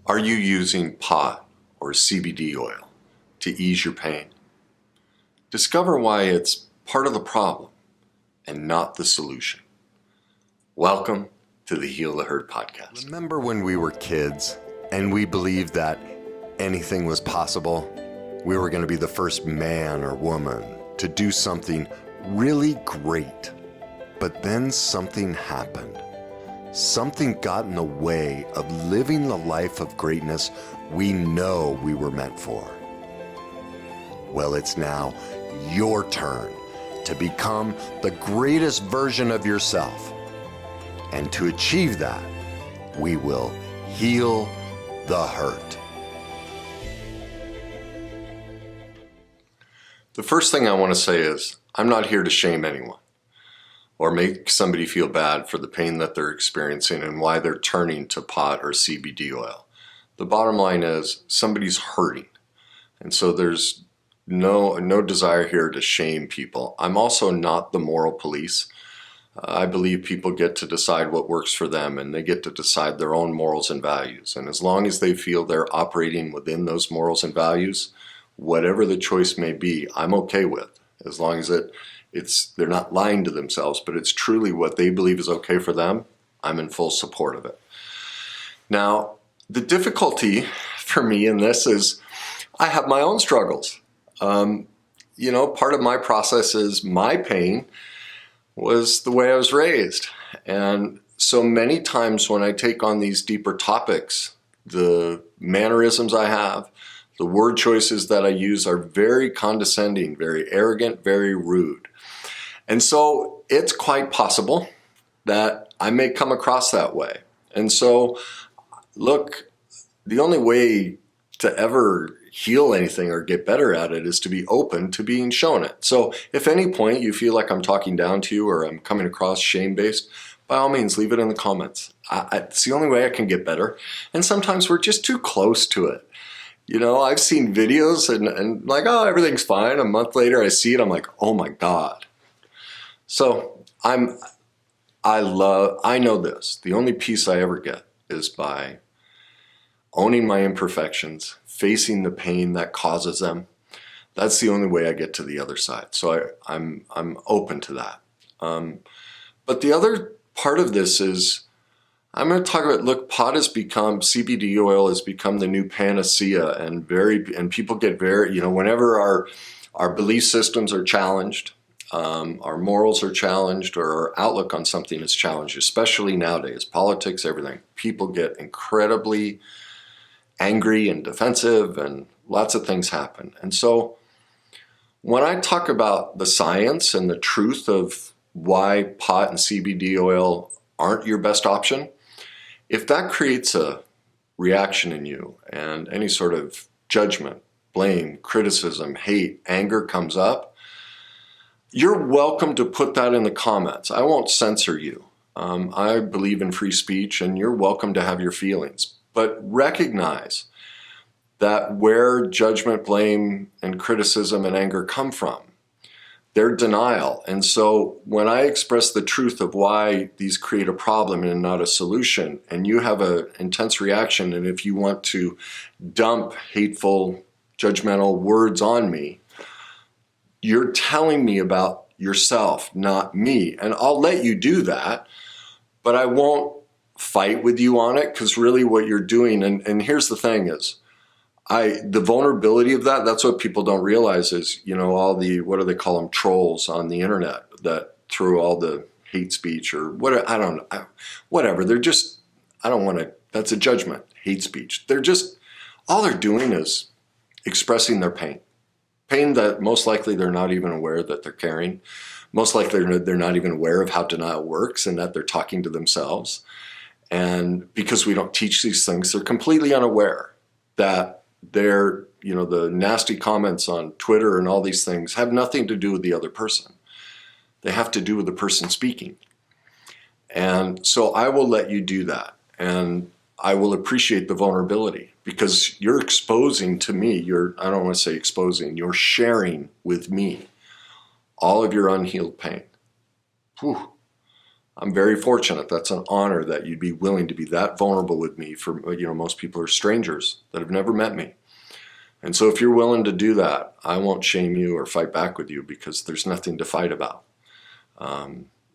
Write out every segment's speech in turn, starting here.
Are you using pot or CBD oil to ease your pain? Discover why it's part of the problem and not the solution. Welcome to the Heal the Hurt podcast. Remember when we were kids and we believed that anything was possible? We were going to be the first man or woman to do something really great. But then something happened. Something got in the way of living the life of greatness we know we were meant for. Well, it's now your turn to become the greatest version of yourself. And to achieve that, we will heal the hurt. The first thing I want to say is, I'm not here to shame anyone or make somebody feel bad for the pain that they're experiencing and why they're turning to pot or CBD oil. The bottom line is somebody's hurting. And so there's no desire here to shame people. I'm also not the moral police. I believe people get to decide what works for them and they get to decide their own morals and values. And as long as they feel they're operating within those morals and values, whatever the choice may be, I'm okay with. As long as they're not lying to themselves, but it's truly what they believe is okay for them, I'm in full support of it. Now, the difficulty for me in this is I have my own struggles. Part of my process is my pain was the way I was raised. And so many times when I take on these deeper topics, the mannerisms I have, the word choices that I use are very condescending, very arrogant, very rude. And so it's quite possible that I may come across that way. And so, look, the only way to ever heal anything or get better at it is to be open to being shown it. So if at any point you feel like I'm talking down to you or I'm coming across shame-based, by all means, leave it in the comments. It's the only way I can get better. And sometimes we're just too close to it. I've seen videos and like, oh, everything's fine. A month later, I see it. I'm like, oh my God. So I know this. The only peace I ever get is by owning my imperfections, facing the pain that causes them. That's the only way I get to the other side. So I'm open to that. But the other part of this is, I'm going to talk about, look, CBD oil has become the new panacea, and people get whenever our belief systems are challenged, our morals are challenged, or our outlook on something is challenged, especially nowadays, politics, everything, people get incredibly angry and defensive and lots of things happen. And so when I talk about the science and the truth of why pot and CBD oil aren't your best option, if that creates a reaction in you and any sort of judgment, blame, criticism, hate, anger comes up, you're welcome to put that in the comments. I won't censor you. I believe in free speech and you're welcome to have your feelings. But recognize that where judgment, blame, and criticism and anger come from, they're denial. And so when I express the truth of why these create a problem and not a solution, and you have an intense reaction, and if you want to dump hateful, judgmental words on me, you're telling me about yourself, not me. And I'll let you do that, but I won't fight with you on it, because really what you're doing, and here's the thing is, the vulnerability of that's what people don't realize is, all the, what do they call them, trolls on the internet that throw all the hate speech or what, I don't know, whatever. They're just, that's a judgment, hate speech. All they're doing is expressing their pain that most likely they're not even aware that they're carrying. Most likely they're not even aware of how denial works and that they're talking to themselves. And because we don't teach these things, they're completely unaware that the nasty comments on Twitter and all these things have nothing to do with the other person. They have to do with the person speaking. And so I will let you do that. And I will appreciate the vulnerability, because you're exposing to me, I don't want to say exposing, you're sharing with me all of your unhealed pain. Whew. I'm very fortunate. That's an honor that you'd be willing to be that vulnerable with me. For, most people are strangers that have never met me. And so if you're willing to do that, I won't shame you or fight back with you, because there's nothing to fight about.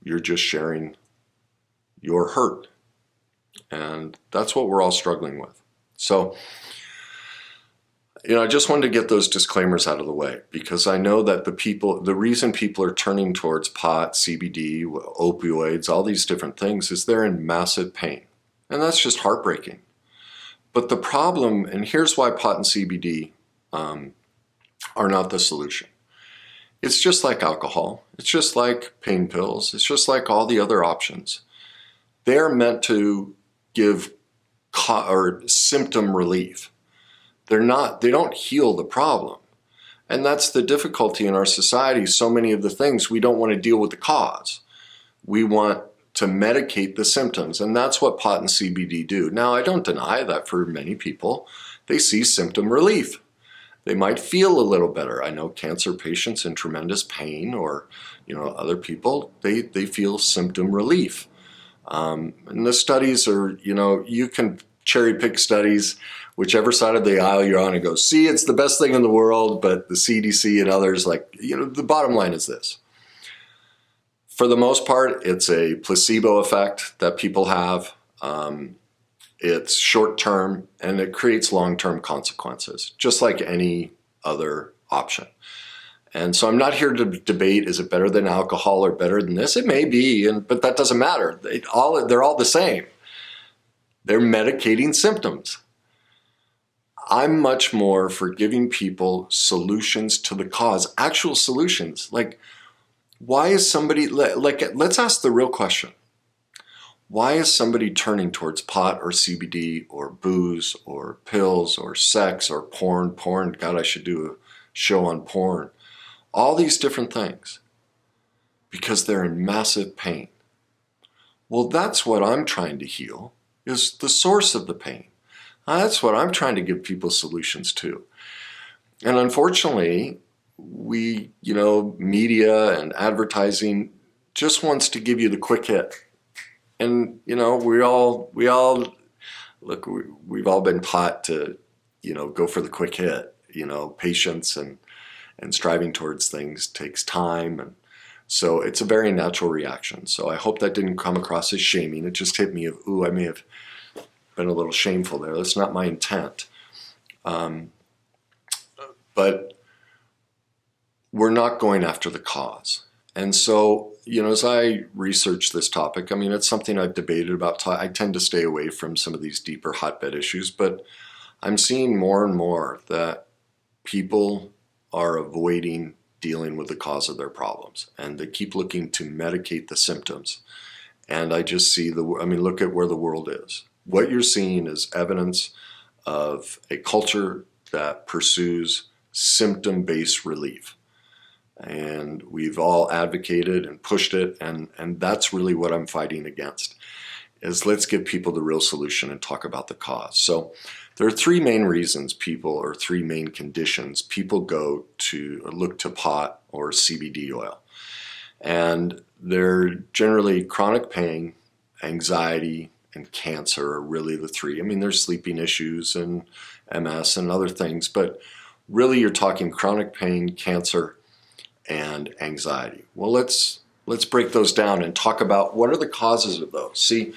You're just sharing your hurt. And that's what we're all struggling with. So, I just wanted to get those disclaimers out of the way, because I know that the reason people are turning towards pot, CBD, opioids, all these different things, is they're in massive pain. And that's just heartbreaking. But the problem, and here's why pot and CBD are not the solution. It's just like alcohol. It's just like pain pills. It's just like all the other options. They are meant to give symptom relief. They don't heal the problem. And that's the difficulty in our society. So many of the things, we don't want to deal with the cause. We want to medicate the symptoms. And that's what pot and CBD do. Now, I don't deny that for many people, they see symptom relief. They might feel a little better. I know cancer patients in tremendous pain, or, other people, they feel symptom relief. And the studies are, you can cherry pick studies, whichever side of the aisle you're on, and go, see, it's the best thing in the world, but the CDC and others, the bottom line is this. For the most part, it's a placebo effect that people have. It's short-term, and it creates long-term consequences, just like any other option. And so I'm not here to debate, is it better than alcohol or better than this? It may be, but that doesn't matter. They're all the same. They're medicating symptoms. I'm much more for giving people solutions to the cause, actual solutions. Why is somebody, let's ask the real question. Why is somebody turning towards pot or CBD or booze or pills or sex or porn? God, I should do a show on porn. All these different things. Because they're in massive pain. Well, that's what I'm trying to heal, is the source of the pain. That's what I'm trying to give people solutions to. And unfortunately, media and advertising just wants to give you the quick hit. And, we've all been taught to, go for the quick hit. Patience and striving towards things takes time. And so it's a very natural reaction. So I hope that didn't come across as shaming. It just hit me of, I may have been a little shameful there. That's not my intent. But we're not going after the cause. And so, as I research this topic, it's something I've debated about. I tend to stay away from some of these deeper hotbed issues, but I'm seeing more and more that people are avoiding dealing with the cause of their problems, and they keep looking to medicate the symptoms. And I just see look at where the world is. What you're seeing is evidence of a culture that pursues symptom-based relief. And we've all advocated and pushed it, and that's really what I'm fighting against, is let's give people the real solution and talk about the cause. So there are three main reasons three main conditions people go to look to pot or CBD oil. And they're generally chronic pain, anxiety, and cancer are really the three. There's sleeping issues and MS and other things, but really you're talking chronic pain, cancer, and anxiety. Well, let's break those down and talk about what are the causes of those. See,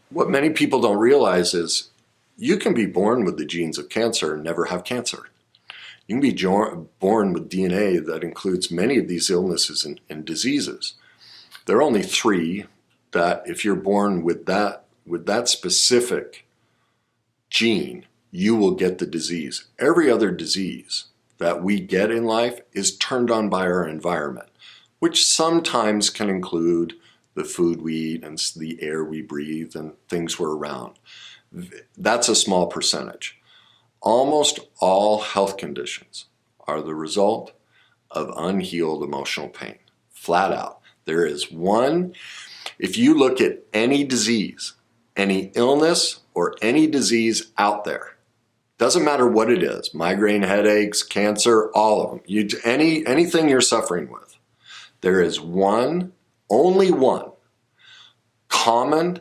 what many people don't realize is you can be born with the genes of cancer and never have cancer. You can be born with DNA that includes many of these illnesses and diseases. There are only three that if you're born with that specific gene, you will get the disease. Every other disease that we get in life is turned on by our environment, which sometimes can include the food we eat and the air we breathe and things we're around. That's a small percentage. Almost all health conditions are the result of unhealed emotional pain. Flat out. There is one, if you look at any disease, any illness or any disease out there, doesn't matter what it is, migraine, headaches, cancer, all of them, anything you're suffering with, there is one only one common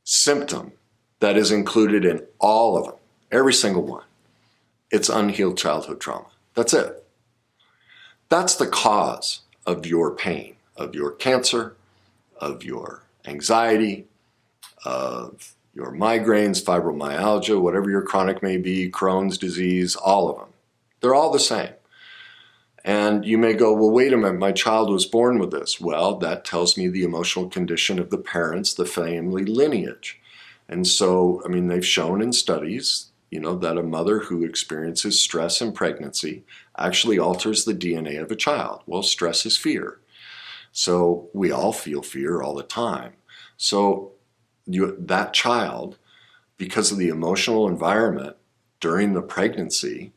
symptom that is included in all of them, every single one. It's unhealed childhood trauma. That's it. That's the cause of your pain, of your cancer, of your anxiety, of your migraines, fibromyalgia, whatever your chronic may be, Crohn's disease, all of them. They're all the same. And you may go, well, wait a minute, my child was born with this. Well, that tells me the emotional condition of the parents, the family lineage. And so, I mean, they've shown in studies, that a mother who experiences stress in pregnancy actually alters the DNA of a child. Well, stress is fear. So we all feel fear all the time. So that child, because of the emotional environment during the pregnancy,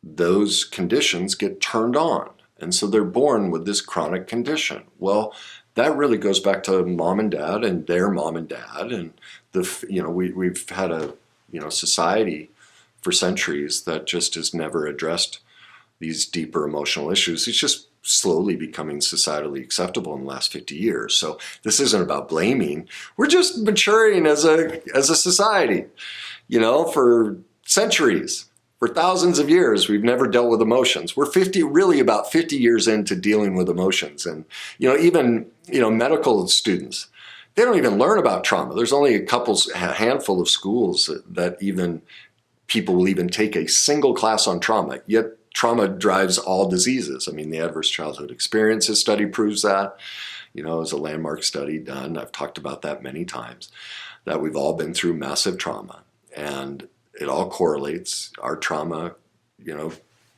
those conditions get turned on. And so they're born with this chronic condition. Well, that really goes back to mom and dad and their mom and dad. And we've had a society for centuries that just has never addressed these deeper emotional issues. It's just slowly becoming societally acceptable in the last 50 years. So this isn't about blaming. We're just maturing as a society, for centuries. For thousands of years, we've never dealt with emotions. We're about 50 years into dealing with emotions. And, even medical students, they don't even learn about trauma. There's only a handful of schools that even people will even take a single class on trauma, yet trauma drives all diseases. I mean, the Adverse Childhood Experiences study proves that. It was a landmark study done. I've talked about that many times, that we've all been through massive trauma. And it all correlates. Our trauma,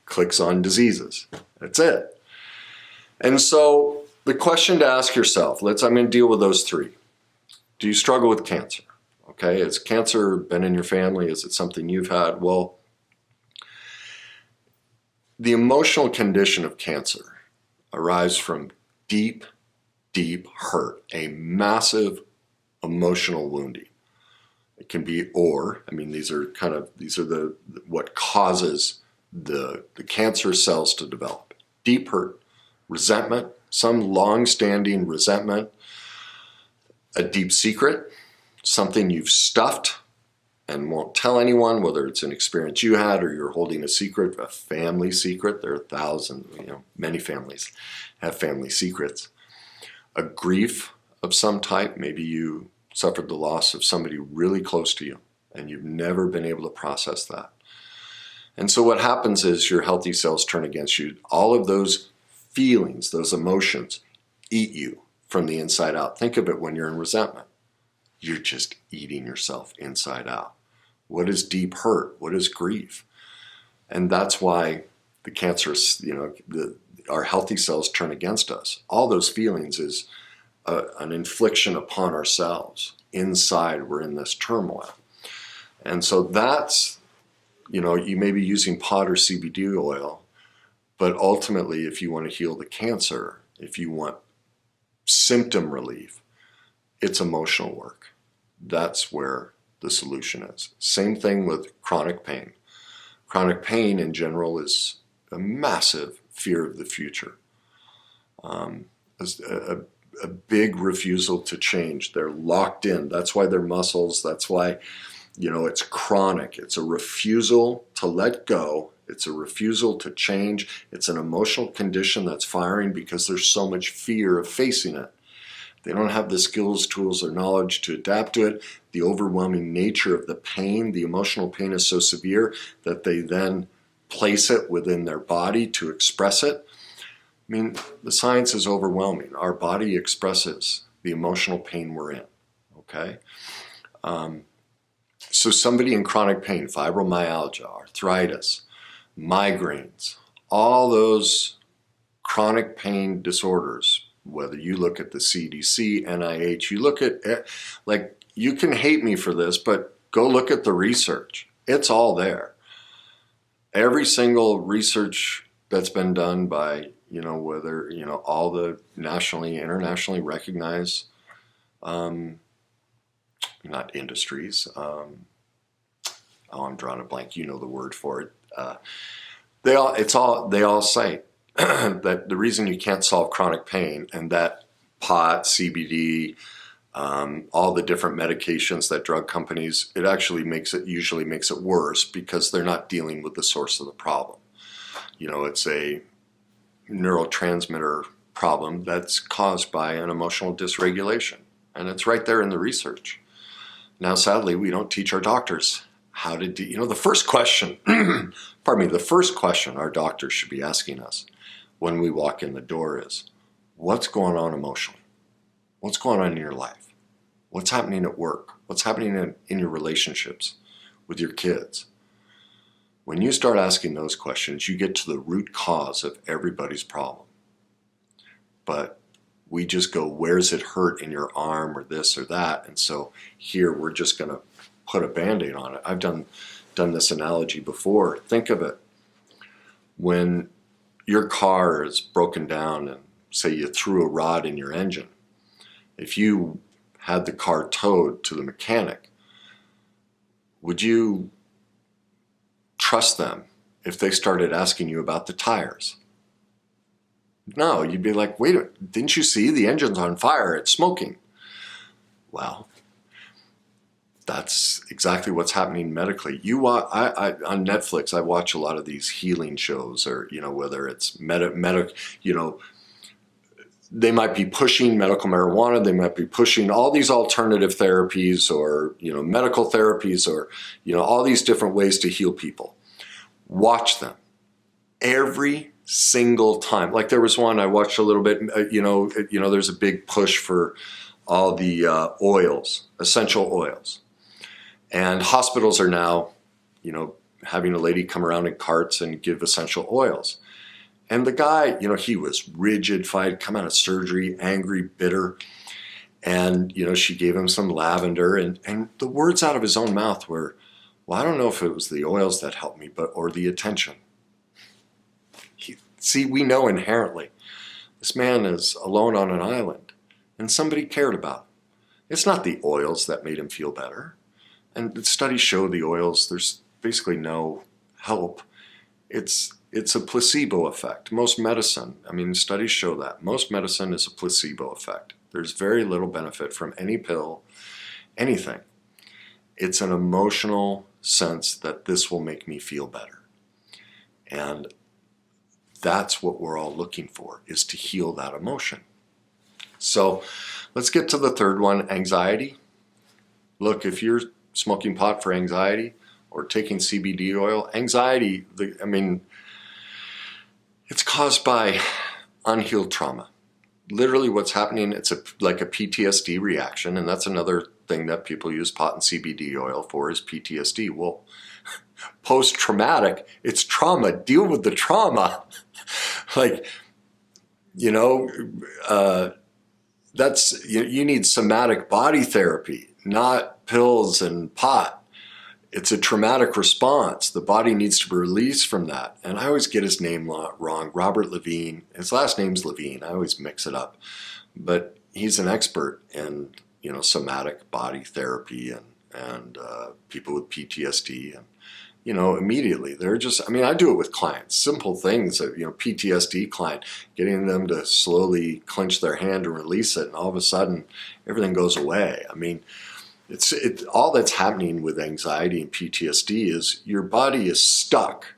clicks on diseases. That's it. And so the question to ask yourself, I'm going to deal with those three. Do you struggle with cancer? Okay, has cancer been in your family? Is it something you've had? Well, the emotional condition of cancer arrives from deep, deep hurt, a massive emotional wounding. It can be, these are what causes the cancer cells to develop. Deep hurt, resentment, some long-standing resentment, a deep secret, something you've stuffed and won't tell anyone, whether it's an experience you had or you're holding a secret, a family secret. There are thousands, many families have family secrets. A grief of some type, maybe you suffered the loss of somebody really close to you and you've never been able to process that. And so what happens is your healthy cells turn against you. All of those feelings, those emotions, eat you from the inside out. Think of it when you're in resentment. You're just eating yourself inside out. What is deep hurt? What is grief? And that's why the cancerous, our healthy cells turn against us. All those feelings is an infliction upon ourselves. Inside, we're in this turmoil. And so that's, you may be using pot or CBD oil, but ultimately, if you want to heal the cancer, if you want symptom relief, it's emotional work. That's where the solution is. Same thing with chronic pain. Chronic pain in general is a massive fear of the future. A big refusal to change. They're locked in. That's why their muscles, that's why, it's chronic. It's a refusal to let go. It's a refusal to change. It's an emotional condition that's firing because there's so much fear of facing it. They don't have the skills, tools, or knowledge to adapt to it. The overwhelming nature of the pain, the emotional pain is so severe that they then place it within their body to express it. I mean, the science is overwhelming. Our body expresses the emotional pain we're in, okay? So somebody in chronic pain, fibromyalgia, arthritis, migraines, all those chronic pain disorders, whether you look at the CDC, NIH, you look at, you can hate me for this, but go look at the research. It's all there. Every single research that's been done by, whether, all the nationally, internationally recognized, not industries, I'm drawing a blank, the word for it. They all say that the reason you can't solve chronic pain, and that pot, CBD, all the different medications that drug companies, it actually usually makes it worse because they're not dealing with the source of the problem. It's a neurotransmitter problem that's caused by an emotional dysregulation. And it's right there in the research. Now, sadly, we don't teach our doctors how to do, the first question, the first question our doctors should be asking us when we walk in the door is, what's going on emotionally? What's going on in your life? What's happening at work? What's happening in your relationships with your kids? When you start asking those questions, you get to the root cause of everybody's problem. But we just go, where's it hurt in your arm or this or that? And so here we're just going to put a Band-Aid on it. I've done this analogy before. Think of it. When your car is broken down and say you threw a rod in your engine, if you had the car towed to the mechanic, would you trust them if they started asking you about the tires? No, you'd be like, wait a minute, didn't you see the engine's on fire? It's smoking. Well, that's exactly what's happening medically. On Netflix, I watch a lot of these healing shows, or whether it's they might be pushing medical marijuana, they might be pushing all these alternative therapies, or medical therapies, or all these different ways to heal people. Watch them every single time. Like there was one I watched a little bit. There's a big push for all the oils, essential oils, and hospitals are now, having a lady come around in carts and give essential oils. And the guy, he was rigid, come out of surgery, angry, bitter. And, she gave him some lavender, and the words out of his own mouth were, well, I don't know if it was the oils that helped me, or the attention. See, we know inherently this man is alone on an island and somebody cared about him. It's not the oils that made him feel better. And the studies show the oils, there's basically no help. It's a placebo effect. Most medicine, studies show that. Most medicine is a placebo effect. There's very little benefit from any pill, anything. It's an emotional sense that this will make me feel better. And that's what we're all looking for, is to heal that emotion. So let's get to the third one, anxiety. Look, if you're smoking pot for anxiety or taking CBD oil, anxiety, it's caused by unhealed trauma. Literally what's happening, it's like a PTSD reaction, and that's another thing that people use pot and CBD oil for, is PTSD. Well, post-traumatic, it's trauma. Deal with the trauma. That's, you need somatic body therapy, not pills and pot. It's a traumatic response. The body needs to be released from that. And I always get his name wrong, Robert Levine. His last name's Levine. I always mix it up. But he's an expert in, somatic body therapy and people with PTSD. And, immediately they're just, I do it with clients, simple things, PTSD client, getting them to slowly clench their hand and release it. And all of a sudden everything goes away. It's all that's happening with anxiety and PTSD is your body is stuck.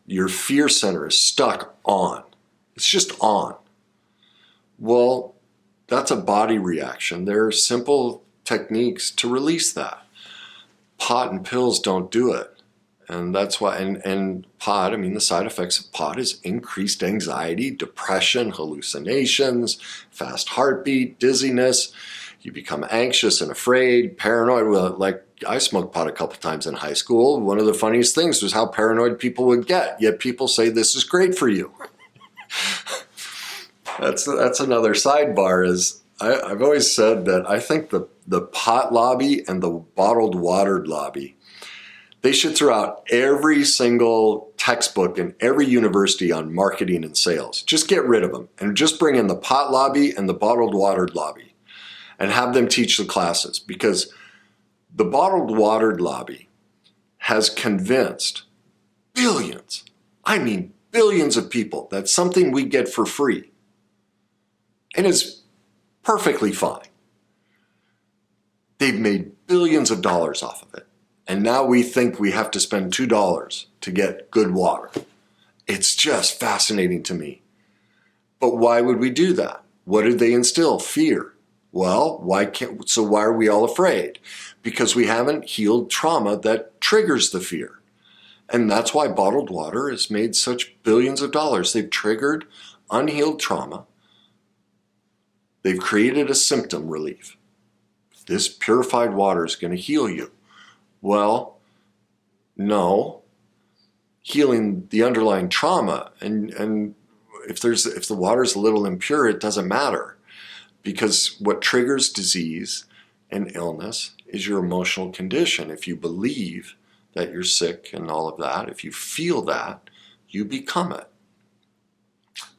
Your fear center is stuck on. It's just on. Well, that's a body reaction. There are simple techniques to release that. Pot and pills don't do it. And that's why, and pot, the side effects of pot is increased anxiety, depression, hallucinations, fast heartbeat, dizziness. You become anxious and afraid, paranoid. Well, like I smoked pot a couple times in high school. One of the funniest things was how paranoid people would get. Yet people say this is great for you. That's another sidebar. Is I've always said that I think the pot lobby and the bottled water lobby, they should throw out every single textbook in every university on marketing and sales. Just get rid of them and just bring in the pot lobby and the bottled water lobby and have them teach the classes, because the bottled water lobby has convinced billions billions of people. That's something we get for free. And it's perfectly fine. They've made billions of dollars off of it. And now we think we have to spend $2 to get good water. It's just fascinating to me. But why would we do that? What did they instill? Fear. Well, why are we all afraid? Because we haven't healed trauma that triggers the fear. And that's why bottled water has made such billions of dollars. They've triggered unhealed trauma. They've created a symptom relief. This purified water is going to heal you. Well, no. Healing the underlying trauma, and if the water is a little impure, it doesn't matter, because what triggers disease and illness is your emotional condition. If you believe that you're sick and all of that, if you feel that, you become it.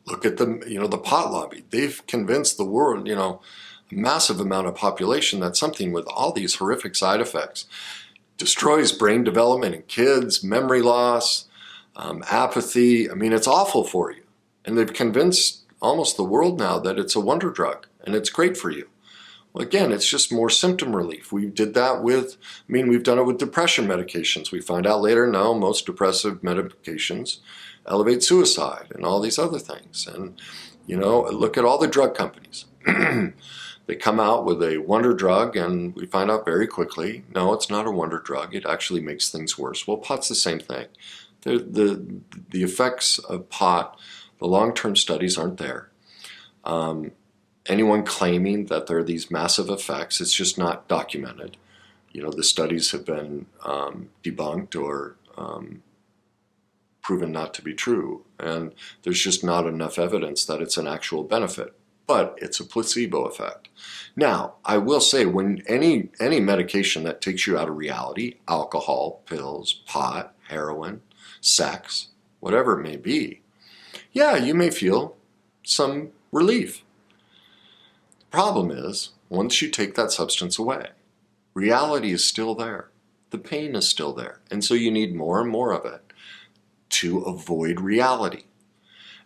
Look at the pot lobby. They've convinced the world, a massive amount of population that something with all these horrific side effects destroys brain development in kids, memory loss, apathy. I mean, it's awful for you. And they've convinced almost the world now that it's a wonder drug and it's great for you. Well, again, it's just more symptom relief. We've done it with depression medications. We find out later, no, most depressive medications elevate suicide and all these other things. And, look at all the drug companies. They come out with a wonder drug, and we find out very quickly, no, it's not a wonder drug. It actually makes things worse. Well, pot's the same thing. The effects of pot, the long-term studies aren't there. Anyone claiming that there are these massive effects, it's just not documented. The studies have been debunked or proven not to be true. And there's just not enough evidence that it's an actual benefit. But it's a placebo effect. Now, I will say, when any medication that takes you out of reality, alcohol, pills, pot, heroin, sex, whatever it may be, yeah, you may feel some relief. The problem is, once you take that substance away, reality is still there. The pain is still there. And so you need more and more of it to avoid reality.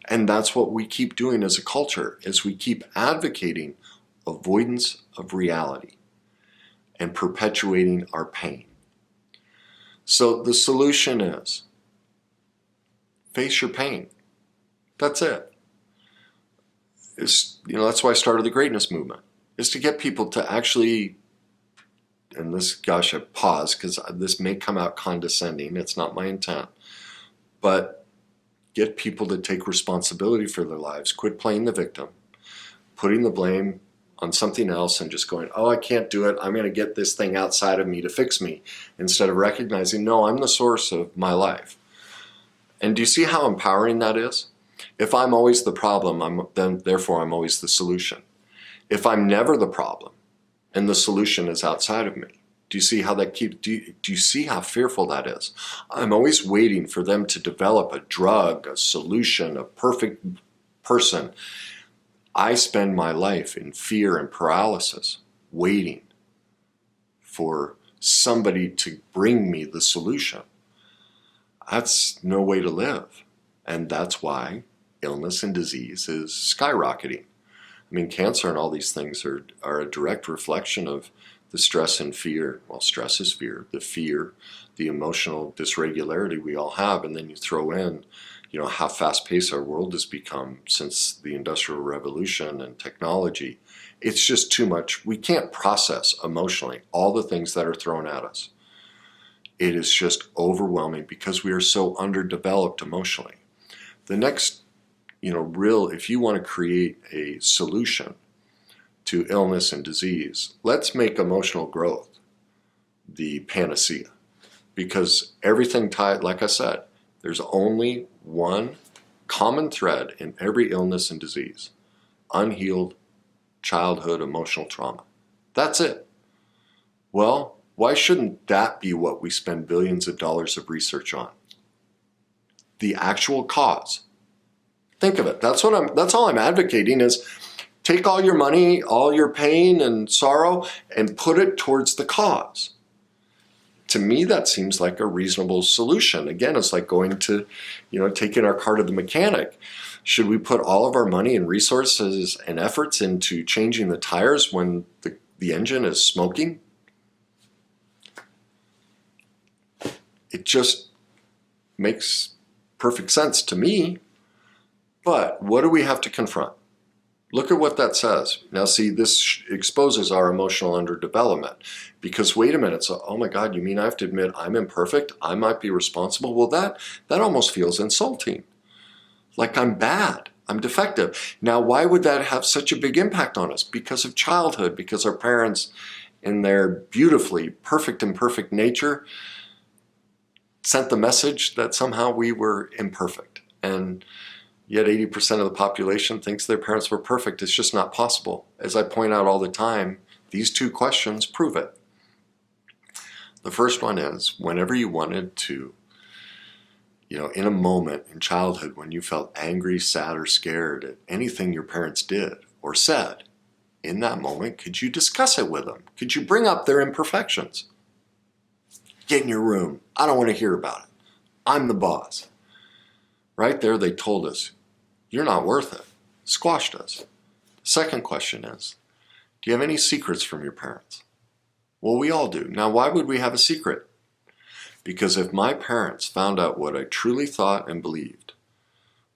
And that's what we keep doing as a culture, is we keep advocating avoidance of reality and perpetuating our pain. So the solution is face your pain. That's it. That's why I started the greatness movement, is to get people to actually, and this, gosh, I pause because this may come out condescending. It's not my intent. But get people to take responsibility for their lives, quit playing the victim, putting the blame on something else and just going, oh, I can't do it. I'm going to get this thing outside of me to fix me, instead of recognizing, no, I'm the source of my life. And do you see how empowering that is? If I'm always the problem, therefore I'm always the solution. If I'm never the problem and the solution is outside of me, do you see how do you see how fearful that is? I'm always waiting for them to develop a drug, a solution, a perfect person. I spend my life in fear and paralysis, waiting for somebody to bring me the solution. That's no way to live. And that's why illness and disease is skyrocketing. I mean, cancer and all these things are a direct reflection of the stress and fear. Well, stress is fear, the emotional dysregularity we all have. And then you throw in, how fast-paced our world has become since the Industrial Revolution and technology. It's just too much. We can't process emotionally all the things that are thrown at us. It is just overwhelming because we are so underdeveloped emotionally. The next, if you want to create a solution to illness and disease, let's make emotional growth the panacea. Because everything tied, like I said, there's only one common thread in every illness and disease: unhealed childhood emotional trauma. That's it. Well, why shouldn't that be what we spend billions of dollars of research on? The actual cause. Think of it. That's all I'm advocating is take all your money, all your pain and sorrow, and put it towards the cause. to me, that seems like a reasonable solution. Again, it's like going to, taking our car to the mechanic. Should we put all of our money and resources and efforts into changing the tires when the engine is smoking? It just makes perfect sense to me. But what do we have to confront? Look at what that says. Now see, this exposes our emotional underdevelopment, because wait a minute, so, oh my God, you mean I have to admit I'm imperfect? I might be responsible? Well, that almost feels insulting. Like I'm bad, I'm defective. Now, why would that have such a big impact on us? Because of childhood, because our parents, in their beautifully perfect imperfect nature, sent the message that somehow we were imperfect. And yet 80% of the population thinks their parents were perfect. It's just not possible. As I point out all the time, these two questions prove it. The first one is, whenever you wanted to, in a moment in childhood when you felt angry, sad, or scared at anything your parents did or said, in that moment, could you discuss it with them? Could you bring up their imperfections? Get in your room. I don't want to hear about it. I'm the boss. Right there, they told us, you're not worth it. Squashed us. The second question is, do you have any secrets from your parents? Well, we all do. Now, why would we have a secret? Because if my parents found out what I truly thought and believed,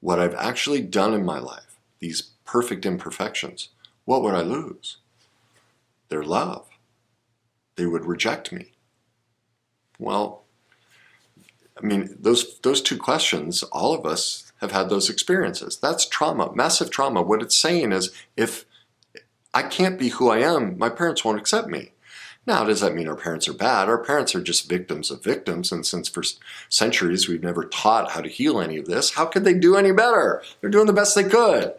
what I've actually done in my life, these perfect imperfections, what would I lose? Their love. They would reject me. Well, I mean, those two questions, all of us have had those experiences. That's trauma, massive trauma. What it's saying is, if I can't be who I am, my parents won't accept me. Now, does that mean our parents are bad? Our parents are just victims of victims, and since for centuries we've never taught how to heal any of this, how could they do any better? They're doing the best they could.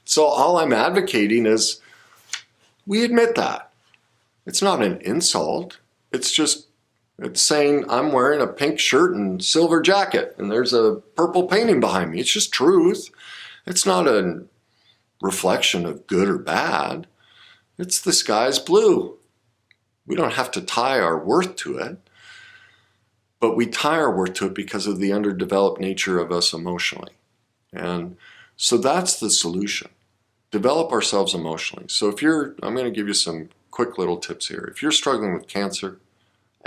So all I'm advocating is we admit that. It's not an insult. It's saying I'm wearing a pink shirt and silver jacket and there's a purple painting behind me. It's just truth. It's not a reflection of good or bad. It's the sky's blue. We don't have to tie our worth to it, but we tie our worth to it because of the underdeveloped nature of us emotionally. And so that's the solution. Develop ourselves emotionally. So I'm going to give you some quick little tips here. If you're struggling with cancer,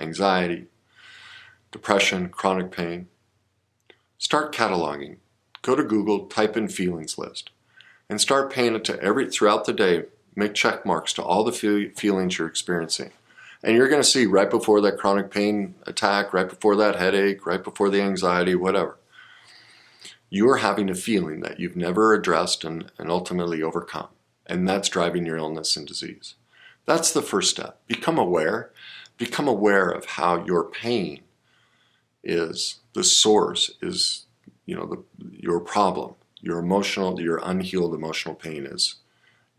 anxiety, depression, chronic pain, start cataloging. Go to Google, type in feelings list, and start paying it to throughout the day. Make check marks to all the feelings you're experiencing. And you're going to see right before that chronic pain attack, right before that headache, right before the anxiety, whatever, you are having a feeling that you've never addressed and ultimately overcome. And that's driving your illness and disease. That's the first step. Become aware. Become aware of how your pain is the source, is your problem. Your unhealed emotional pain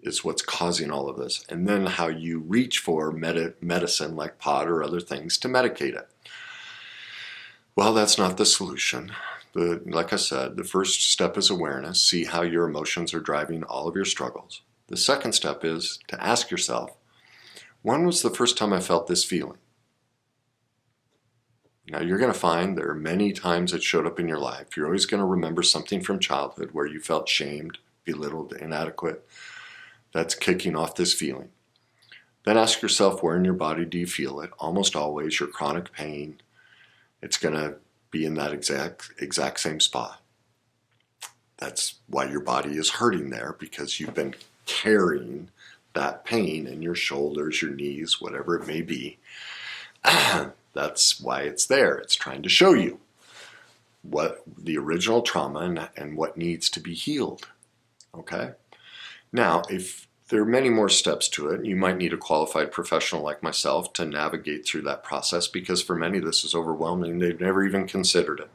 is what's causing all of this. And then how you reach for medicine like pot or other things to medicate it. Well, that's not the solution. Like I said, the first step is awareness. See how your emotions are driving all of your struggles. The second step is to ask yourself, when was the first time I felt this feeling? Now, you're going to find there are many times it showed up in your life. You're always going to remember something from childhood where you felt shamed, belittled, inadequate. That's kicking off this feeling. Then ask yourself, where in your body do you feel it? Almost always your chronic pain. It's going to be in that exact same spot. That's why your body is hurting there, because you've been carrying that pain in your shoulders, your knees, whatever it may be. That's why it's there. It's trying to show you what the original trauma and what needs to be healed. Okay? Now, if there are many more steps to it, you might need a qualified professional like myself to navigate through that process, because for many this is overwhelming. They've never even considered it.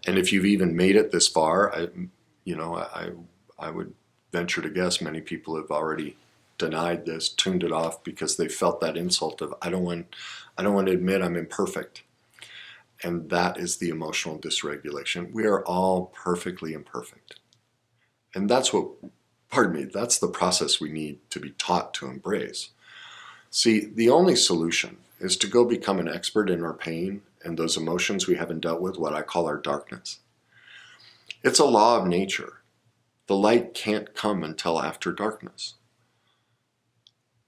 And if you've even made it this far, I would venture to guess many people have already denied this, tuned it off, because they felt that insult of, I don't want to admit I'm imperfect. And that is the emotional dysregulation. We are all perfectly imperfect. And that's the process we need to be taught to embrace. See, the only solution, is to go become an expert in our pain and those emotions we haven't dealt with, what I call our darkness. It's a law of nature. The light can't come until after darkness.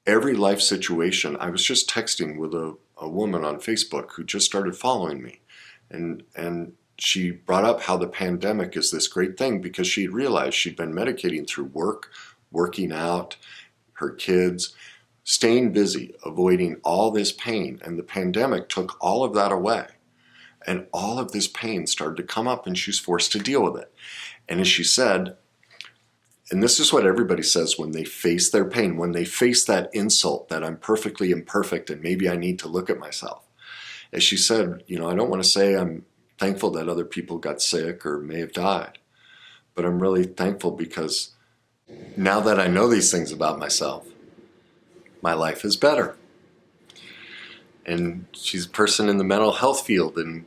Every life situation, I was just texting with a woman on Facebook who just started following me, and she brought up how the pandemic is this great thing because she realized she'd been medicating through work, working out, her kids, staying busy, avoiding all this pain, and the pandemic took all of that away. And all of this pain started to come up and she's forced to deal with it. And as she said, and this is what everybody says when they face their pain, when they face that insult that I'm perfectly imperfect and maybe I need to look at myself. As she said, I don't want to say I'm thankful that other people got sick or may have died, but I'm really thankful because now that I know these things about myself, my life is better. And she's a person in the mental health field and,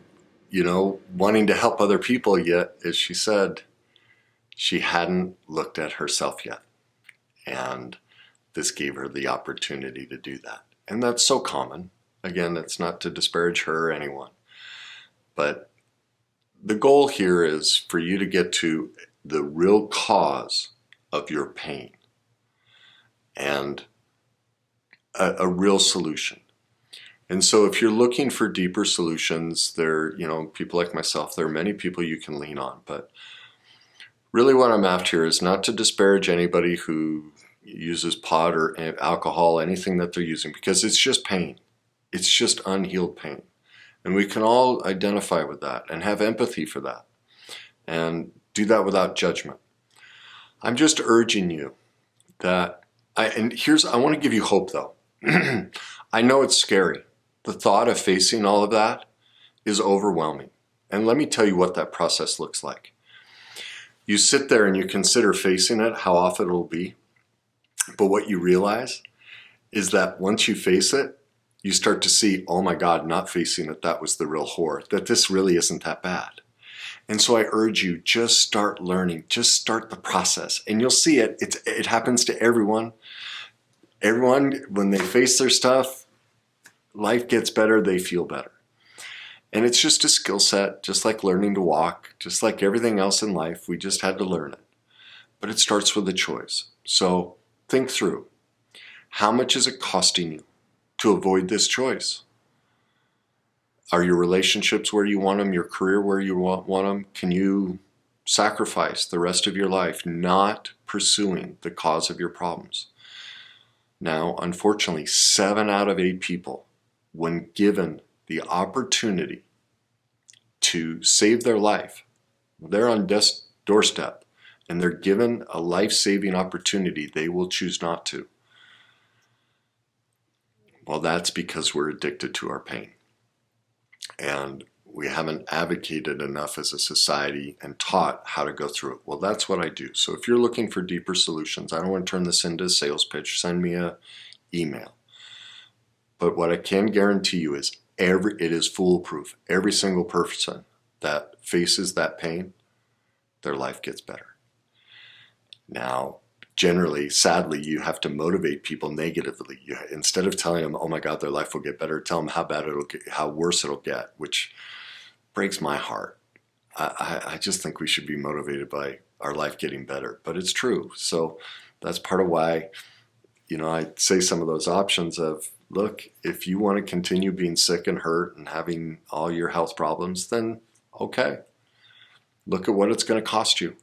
wanting to help other people, yet, as she said, she hadn't looked at herself yet. And this gave her the opportunity to do that. And that's so common. Again, it's not to disparage her or anyone. But the goal here is for you to get to the real cause of your pain and a real solution. And so if you're looking for deeper solutions, people like myself, there are many people you can lean on. But really what I'm after here is not to disparage anybody who uses pot or alcohol, anything that they're using, because it's just pain. It's just unhealed pain. And we can all identify with that and have empathy for that and do that without judgment. I'm just urging you that, I want to give you hope though. I know it's scary. The thought of facing all of that is overwhelming. And let me tell you what that process looks like. You sit there and you consider facing it, how awful it'll be. But what you realize is that once you face it, you start to see, oh my God, not facing it, that was the real horror, that this really isn't that bad. And so I urge you, just start learning, just start the process. And you'll see it, it happens to everyone. Everyone, when they face their stuff, life gets better, they feel better. And it's just a skill set, just like learning to walk, just like everything else in life, we just had to learn it. But it starts with a choice. So think through, how much is it costing you to avoid this choice? Are your relationships where you want them, your career where you want them? Can you sacrifice the rest of your life not pursuing the cause of your problems? Now, unfortunately, 7 out of 8 people, when given the opportunity to save their life, they're on death's doorstep and they're given a life-saving opportunity, they will choose not to. Well, that's because we're addicted to our pain. And we haven't advocated enough as a society and taught how to go through it. Well, that's what I do. So if you're looking for deeper solutions, I don't want to turn this into a sales pitch, send me an email. But what I can guarantee you is it is foolproof. Every single person that faces that pain, their life gets better. Now, generally, sadly, you have to motivate people negatively. Instead of telling them, oh my God, their life will get better, tell them how bad it'll get, how worse it'll get, which breaks my heart. I just think we should be motivated by our life getting better, but it's true. So that's part of why, I say some of those options of, look, if you want to continue being sick and hurt and having all your health problems, then okay, look at what it's going to cost you.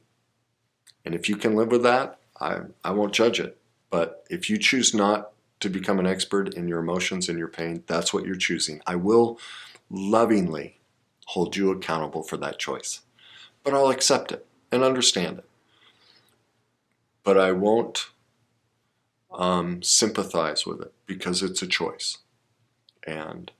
And if you can live with that, I won't judge it. But if you choose not to become an expert in your emotions and your pain, that's what you're choosing. I will lovingly hold you accountable for that choice. But I'll accept it and understand it. But I won't sympathize with it because it's a choice. And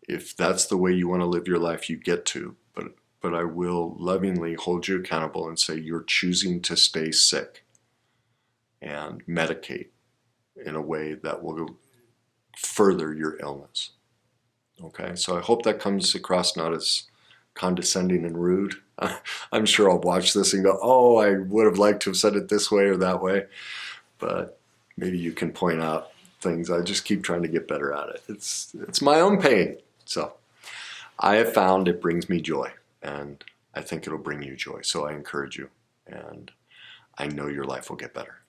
if that's the way you want to live your life, you get to. But I will lovingly hold you accountable and say you're choosing to stay sick and medicate in a way that will further your illness. Okay, so I hope that comes across not as condescending and rude. I'm sure I'll watch this and go, oh, I would have liked to have said it this way or that way. But maybe you can point out things. I just keep trying to get better at it. It's my own pain. So I have found it brings me joy, and I think it'll bring you joy. So I encourage you, and I know your life will get better.